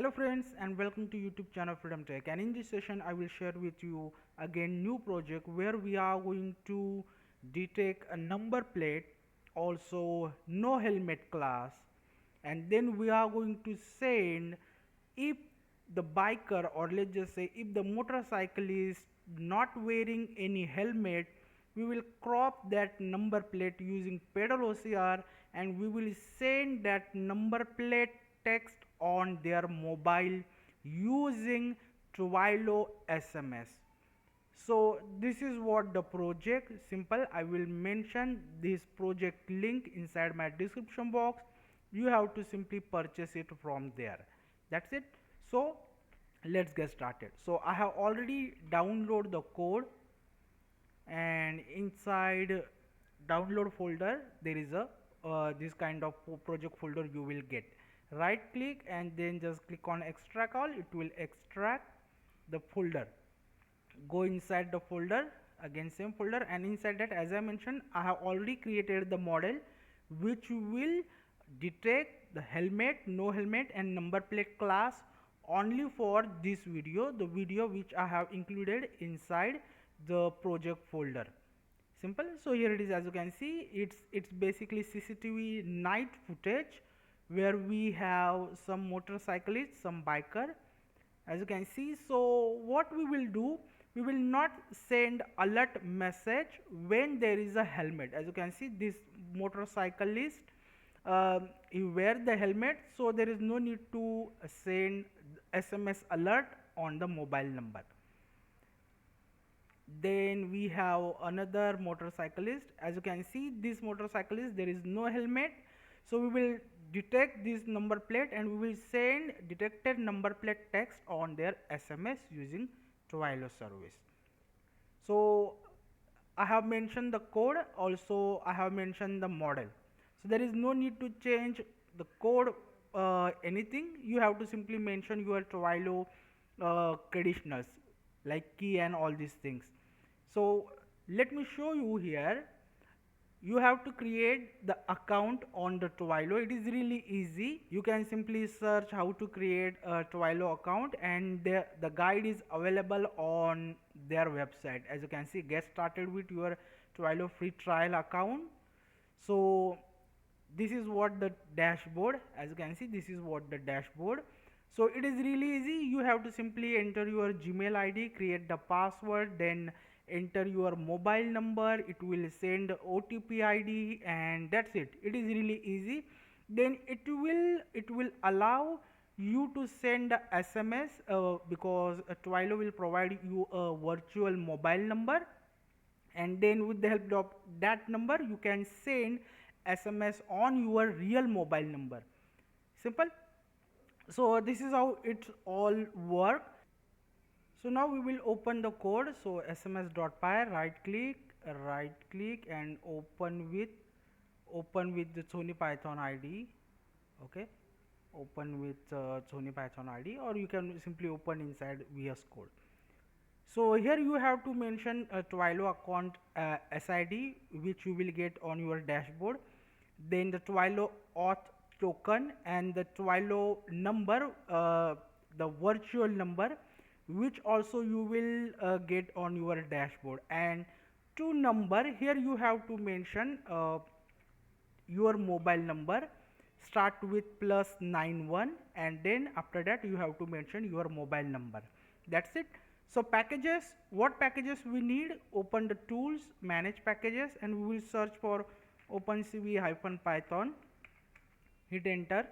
Hello friends and welcome to YouTube channel Freedom Tech, and in this session I will share with you again new project where we are going to detect a number plate, also no helmet class, and then we are going to send if the biker, or let's just say if the motorcycle is not wearing any helmet, we will crop that number plate using pedal OCR, and we will send that number plate text on their mobile using YOLO SMS. So this is what the project simple. I will mention this project link inside my description box. You have to simply purchase it from there. That's it. So let's get started. So I have already downloaded the code, and inside download folder there is a this kind of project folder you will get. Right click and then just click on extract all. It will extract the folder. Go inside the folder, again same folder, and inside that, as I mentioned, I have already created the model which will detect the helmet, no helmet and number plate class only for this video, the video which I have included inside the project folder. Simple. So here it is. As you can see, it's basically CCTV night footage where we have some motorcyclists, some biker, as you can see. So what we will do, we will not send alert message when there is a helmet. As you can see, this motorcyclist, he wear the helmet, so there is no need to send SMS alert on the mobile number. Then we have another motorcyclist. As you can see, this motorcyclist, there is no helmet, so we will detect this number plate and we will send detected number plate text on their SMS using YOLO service. So I have mentioned the code, also I have mentioned the model, so there is no need to change the code anything. You have to simply mention your YOLO conditionals like key and all these things. So let me show you here. You have to create the account on the YOLO. It is really easy. You can simply search how to create a YOLO account, and the guide is available on their website. As you can see, get started with your YOLO free trial account. So this is what the dashboard, as you can see, this is what the dashboard. So it is really easy. You have to simply enter your Gmail ID, create the password, then enter your mobile number. It will send OTP ID, and that's it. It is really easy. Then it will allow you to send a SMS, because Twilio will provide you a virtual mobile number, and then with the help of that number you can send SMS on your real mobile number. Simple. So this is how it all work. So now we will open the code. So sms.py, right click and open with the Sony Python ID. Okay, open with Sony Python ID, or you can simply open inside VS Code. So here you have to mention a Twilio account SID which you will get on your dashboard, then the Twilio auth token and the Twilio number, the virtual number, which also you will get on your dashboard, and to number here you have to mention your mobile number, start with +91, and then after that you have to mention your mobile number. That's it. So packages, what packages we need? Open the tools, manage packages, and we will search for opencv-python. Hit enter.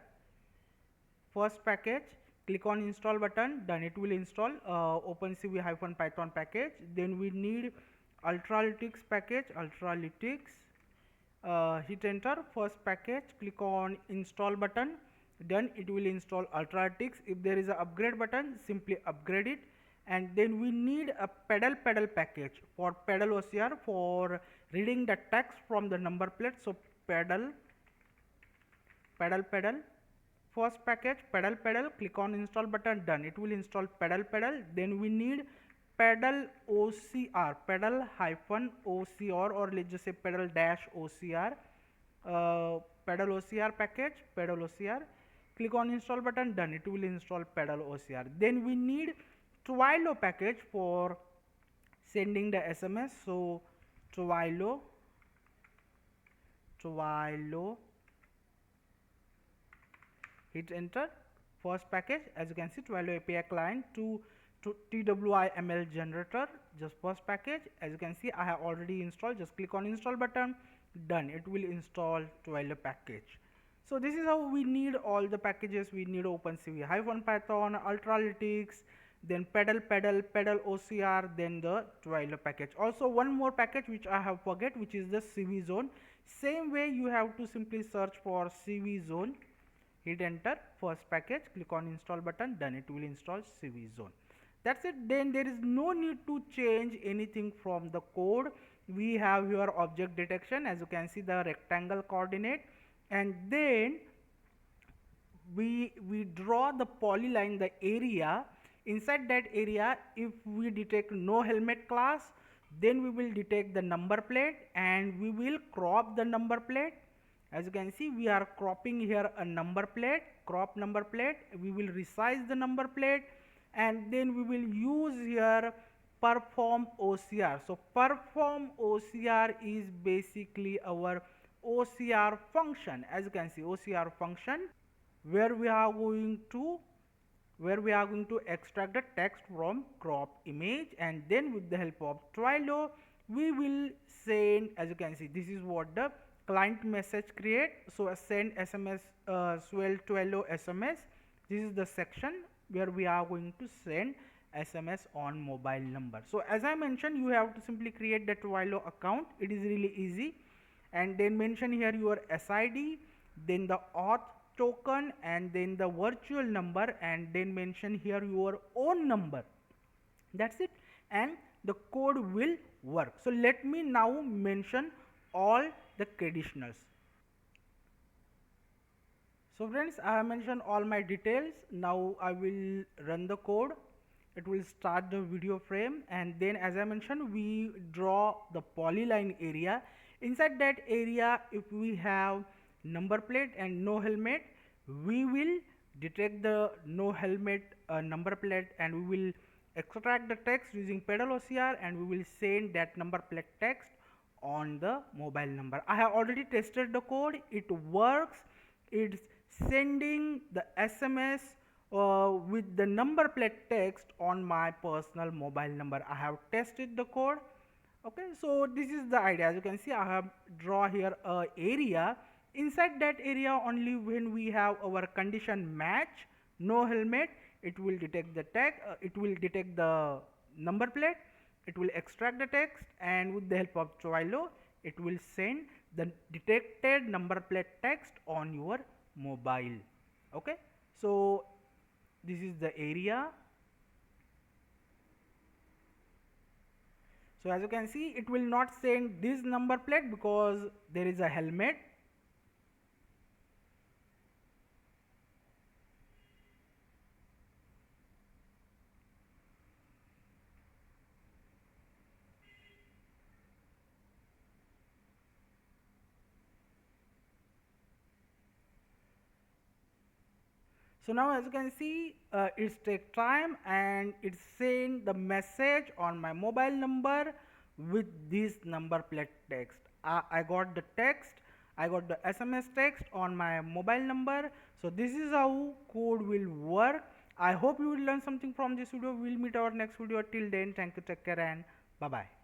First package, click on install button, done. It will install opencv-python package. Then we need ultralytics package, ultralytics. Hit enter. First package, click on install button, done. It will install ultralytics. If there is a upgrade button, simply upgrade it. And then we need a pedal package for pedal OCR for reading the text from the number plate. So pedal. First package, pedal, click on install button, done. It will install pedal. Then we need pedal OCR, pedal hyphen OCR, or let's just say pedal dash OCR, pedal OCR package, pedal OCR. click on install button, done, it will install pedal OCR. Then we need YOLO package for sending the SMS. So YOLO, hit enter. First package, as you can see, YOLO API client to TWIML generator, just first package. As you can see, I have already installed. Just click on install button, done, it will install YOLO package. So this is how we need all the packages. We need OpenCV -Python, Ultralytics, then pedal OCR, then the YOLO package. Also one more package which I have forget, which is the CV zone. Same way you have to simply search for CV zone, hit enter, first package, click on install button, done, it will install CV zone. That's it. Then there is no need to change anything from the code. We have your object detection, as you can see, the rectangle coordinate, and then we draw the polyline, the area. Inside that area, if we detect no helmet class, then we will detect the number plate and we will crop the number plate. As you can see, we are cropping here a number plate, crop number plate. We will resize the number plate, and then we will use here perform OCR. So perform OCR is basically our OCR function. As you can see, OCR function, where we are going to extract the text from crop image, and then with the help of YOLO we will send. As you can see, this is what the client message create. So send SMS, swell YOLO SMS. This is the section where we are going to send SMS on mobile number. So as I mentioned, you have to simply create that YOLO account. It is really easy, and then mention here your SID, then the auth token, and then the virtual number, and then mention here your own number. That's it, and the code will work. So let me now mention all the conditionals. So friends, I have mentioned all my details. Now I will run the code. It will start the video frame, and then as I mentioned, we draw the polyline area. Inside that area, if we have number plate and no helmet, we will detect the no helmet number plate, and we will extract the text using pedal OCR, and we will send that number plate text on the mobile number. I have already tested the code. It works. It's sending the SMS with the number plate text on my personal mobile number. I have tested the code. Okay, so this is the idea. As you can see, I have draw here a area. Inside that area, only when we have our condition match, no helmet, it will detect the tag, it will detect the number plate, it will extract the text, and with the help of YOLO, it will send the detected number plate text on your mobile. Okay, so this is the area. So as you can see, it will not send this number plate because there is a helmet. So now as you can see, it's take time and it's send the message on my mobile number with this number plate text. I got the text, I got the SMS text on my mobile number. So this is how code will work. I hope you will learn something from this video. We'll meet our next video. Till then, thank you, take care, and bye bye.